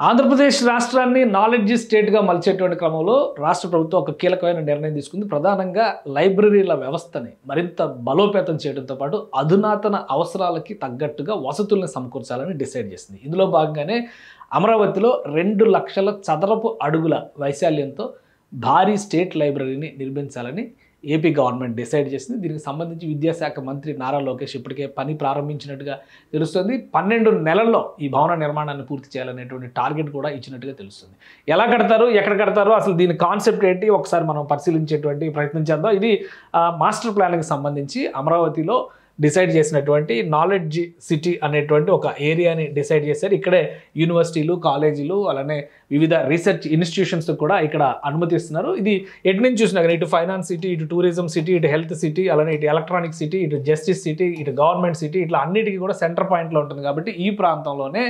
ఆంధ్రప్రదేశ్ రాష్ట్రాన్ని నాలెడ్జ్ స్టేట్గా మలిచేటువంటి క్రమంలో రాష్ట్ర ప్రభుత్వం ఒక కీలకమైన నిర్ణయం తీసుకుంది. ప్రధానంగా లైబ్రరీల వ్యవస్థని మరింత బలోపేతం చేయడంతో పాటు అధునాతన అవసరాలకి తగ్గట్టుగా వసతుల్ని సమకూర్చాలని డిసైడ్ చేసింది. ఇందులో భాగంగానే అమరావతిలో 2 లక్షల చదరపు అడుగుల వైశాల్యంతో భారీ స్టేట్ లైబ్రరీని నిర్మించాలని ఏపీ గవర్నమెంట్ డిసైడ్ చేసింది. దీనికి సంబంధించి విద్యాశాఖ మంత్రి నారా లోకేష్ ఇప్పటికే పని ప్రారంభించినట్టుగా తెలుస్తుంది. 12 నెలల్లో ఈ భవన నిర్మాణాన్ని పూర్తి చేయాలనేటువంటి టార్గెట్ కూడా ఇచ్చినట్టుగా తెలుస్తుంది. ఎలా కడతారు, ఎక్కడ కడతారు, అసలు దీని కాన్సెప్ట్ ఏంటి ఒకసారి మనం పరిశీలించేటువంటి ప్రయత్నం చేద్దాం. ఇది మాస్టర్ ప్లాన్కి సంబంధించి అమరావతిలో డిసైడ్ చేసినటువంటి నాలెడ్జ్ సిటీ అనేటువంటి ఒక ఏరియాని డిసైడ్ చేశారు. ఇక్కడే యూనివర్సిటీలు, కాలేజీలు, అలానే వివిధ రీసెర్చ్ ఇన్స్టిట్యూషన్స్ కూడా ఇక్కడ అనుమతిస్తున్నారు. ఇది ఎటు నుంచి చూసినా కానీ ఇటు ఫైనాన్స్ సిటీ, ఇటు టూరిజం సిటీ, ఇటు హెల్త్ సిటీ, అలానే ఇటు ఎలక్ట్రానిక్ సిటీ, ఇటు జస్టిస్ సిటీ, ఇటు గవర్నమెంట్ సిటీ, ఇట్లా అన్నిటికీ కూడా సెంటర్ పాయింట్లో ఉంటుంది. కాబట్టి ఈ ప్రాంతంలోనే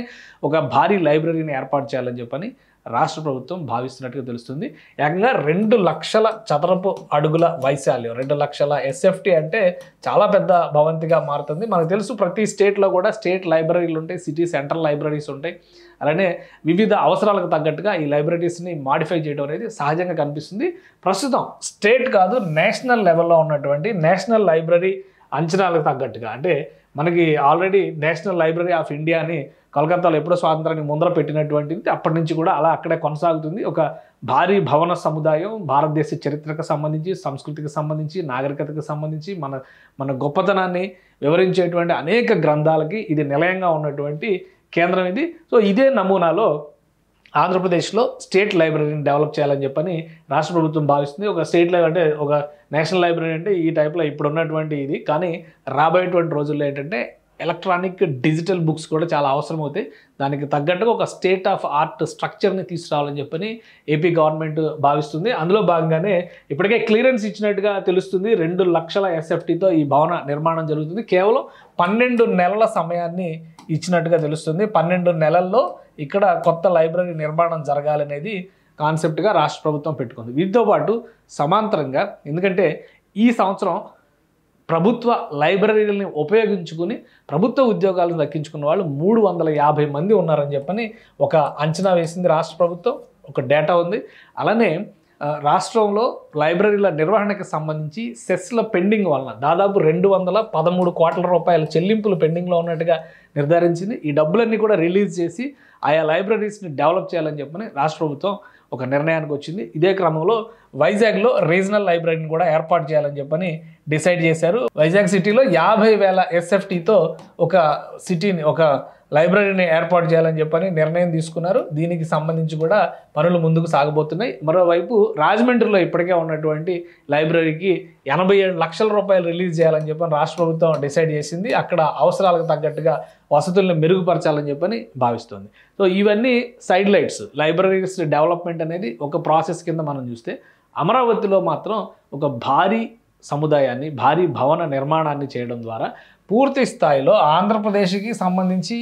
ఒక భారీ లైబ్రరీని ఏర్పాటు చేయాలని చెప్పని రాష్ట్ర ప్రభుత్వం భావిస్తున్నట్టుగా తెలుస్తుంది. ఏకంగా 2 లక్షల చదరపు అడుగుల వైశాల్యం, 2 లక్షల ఎస్ఎఫ్టీ అంటే చాలా పెద్ద భవంతిగా మారుతుంది. మనకు తెలుసు ప్రతి స్టేట్లో కూడా స్టేట్ లైబ్రరీలు ఉంటాయి, సిటీ సెంట్రల్ లైబ్రరీస్ ఉంటాయి. అలానే వివిధ అవసరాలకు తగ్గట్టుగా ఈ లైబ్రరీస్ని మాడిఫై చేయడం అనేది సహజంగా కనిపిస్తుంది. ప్రస్తుతం స్టేట్ కాదు, నేషనల్ లెవెల్లో ఉన్నటువంటి నేషనల్ లైబ్రరీ అంచనాలకు తగ్గట్టుగా, అంటే మనకి already national library of India అని కలకత్తాలో ఎప్పుడో స్వాతంత్రానికి ముందర పెట్టినటువంటిది అప్పటి నుంచి కూడా అలా అక్కడే కొనసాగుతుంది. ఒక భారీ భవన సముదాయం భారతదేశ చరిత్రకు సంబంధించి, సంస్కృతికి సంబంధించి, నాగరికతకు సంబంధించి, మన గొప్పతనాన్ని వివరించేటువంటి అనేక గ్రంథాలకి ఇది నిలయంగా ఉన్నటువంటి కేంద్రం ఇది. సో ఇదే నమూనాలో ఆంధ్రప్రదేశ్లో స్టేట్ లైబ్రరీని డెవలప్ చేయాలని చెప్పని రాష్ట్ర ప్రభుత్వం భావిస్తుంది. ఒక స్టేట్ లైబ్రరీ అంటే ఒక నేషనల్ లైబ్రరీ అంటే ఈ టైప్లో ఇప్పుడు ఉన్నటువంటి ఇది, కానీ రాబోయేటువంటి రోజుల్లో ఏంటంటే ఎలక్ట్రానిక్ డిజిటల్ బుక్స్ కూడా చాలా అవసరం అవుతాయి. దానికి తగ్గట్టుగా ఒక స్టేట్ ఆఫ్ ఆర్ట్ స్ట్రక్చర్ని తీసుకురావాలని చెప్పని ఏపీ గవర్నమెంట్ భావిస్తుంది. అందులో భాగంగానే ఇప్పటికే క్లియరెన్స్ ఇచ్చినట్టుగా తెలుస్తుంది. 2 లక్షల ఎస్ఎఫ్టీతో ఈ భవన నిర్మాణం జరుగుతుంది. కేవలం 12 నెలల సమయాన్ని ఇచ్చినట్టుగా తెలుస్తుంది. 12 నెలల్లో ఇక్కడ కొత్త లైబ్రరీ నిర్మాణం జరగాలనేది కాన్సెప్ట్గా రాష్ట్ర ప్రభుత్వం పెట్టుకుంది. వీటితో పాటు సమాంతరంగా, ఎందుకంటే ఈ సంవత్సరం ప్రభుత్వ లైబ్రరీలని ఉపయోగించుకుని ప్రభుత్వ ఉద్యోగాలను దక్కించుకున్న వాళ్ళు 350 మంది ఉన్నారని చెప్పని ఒక అంచనా వేసింది రాష్ట్ర ప్రభుత్వం. ఒక డేటా ఉంది. అలానే రాష్ట్రంలో లైబ్రరీల నిర్వహణకు సంబంధించి సెస్ల పెండింగ్ వలన దాదాపు 213 కోట్ల రూపాయల చెల్లింపులు పెండింగ్లో ఉన్నట్టుగా నిర్ధారించింది. ఈ డబ్బులన్నీ కూడా రిలీజ్ చేసి ఆయా లైబ్రరీస్ని డెవలప్ చేయాలని చెప్పని రాష్ట్ర ప్రభుత్వం ఒక నిర్ణయానికి వచ్చింది. ఇదే క్రమంలో వైజాగ్లో రీజనల్ లైబ్రరీని కూడా ఏర్పాటు చేయాలని చెప్పని డిసైడ్ చేశారు. వైజాగ్ సిటీలో 50,000 ఎస్ఎఫ్టీతో ఒక లైబ్రరీని ఏర్పాటు చేయాలని చెప్పని నిర్ణయం తీసుకున్నారు. దీనికి సంబంధించి కూడా పనులు ముందుకు సాగబోతున్నాయి. మరోవైపు రాజమండ్రిలో ఇప్పటికే ఉన్నటువంటి లైబ్రరీకి 87 లక్షల రూపాయలు రిలీజ్ చేయాలని చెప్పని రాష్ట్ర ప్రభుత్వం డిసైడ్ చేసింది. అక్కడ అవసరాలకు తగ్గట్టుగా వసతులను మెరుగుపరచాలని చెప్పని భావిస్తుంది. సో ఇవన్నీ సైడ్ లైట్స్. లైబ్రరీస్ డెవలప్మెంట్ అనేది ఒక ప్రాసెస్ కింద మనం చూస్తే, అమరావతిలో మాత్రం ఒక భారీ సముదాయాన్ని, భారీ భవన నిర్మాణాన్ని చేయడం ద్వారా పూర్తి స్థాయిలో ఆంధ్రప్రదేశ్కి సంబంధించి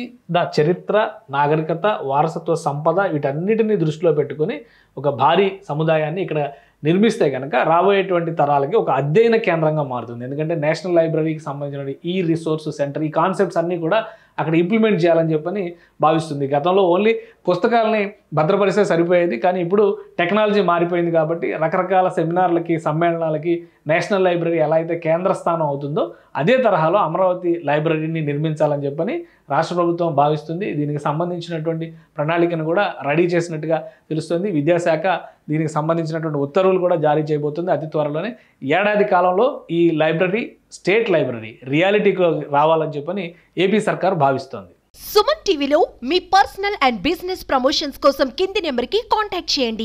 చరిత్ర, నాగరికత, వారసత్వ సంపద వీటన్నిటిని దృష్టిలో పెట్టుకొని ఒక భారీ సముదాయాన్ని ఇక్కడ నిర్మిస్తే కనుక రాబోయేటువంటి తరాలకి ఒక అధ్యయన కేంద్రంగా మారుతుంది. ఎందుకంటే నేషనల్ లైబ్రరీకి సంబంధించిన ఈ రిసోర్స్ సెంటర్, ఈ కాన్సెప్ట్స్ అన్నీ కూడా అక్కడ ఇంప్లిమెంట్ చేయాలని చెప్పని భావిస్తుంది. గతంలో ఓన్లీ పుస్తకాలని భద్రపరిస్తే సరిపోయేది, కానీ ఇప్పుడు టెక్నాలజీ మారిపోయింది. కాబట్టి రకరకాల సెమినార్లకి, సమ్మేళనాలకి నేషనల్ లైబ్రరీ ఎలా అయితే కేంద్ర స్థానం అవుతుందో అదే తరహాలో అమరావతి లైబ్రరీని నిర్మించాలని చెప్పని రాష్ట్ర ప్రభుత్వం భావిస్తుంది. దీనికి సంబంధించినటువంటి ప్రణాళికను కూడా రెడీ చేసినట్టుగా తెలుస్తుంది. విద్యాశాఖ దీనికి సంబంధించినటువంటి ఉత్తర్వులు కూడా జారీ చేయబోతుంది అతి త్వరలోనే. ఏడాది కాలంలో ఈ లైబ్రరీ, స్టేట్ లైబ్రరీ రియాలిటీకి రావాలని చెప్పని ఏపీ సర్కార్ భావిస్తోంది. సుమన్ టీవీలో మీ పర్సనల్ అండ్ బిజినెస్ ప్రమోషన్స్ కోసం కింది నెంబర్కి కాంటాక్ట్ చేయండి.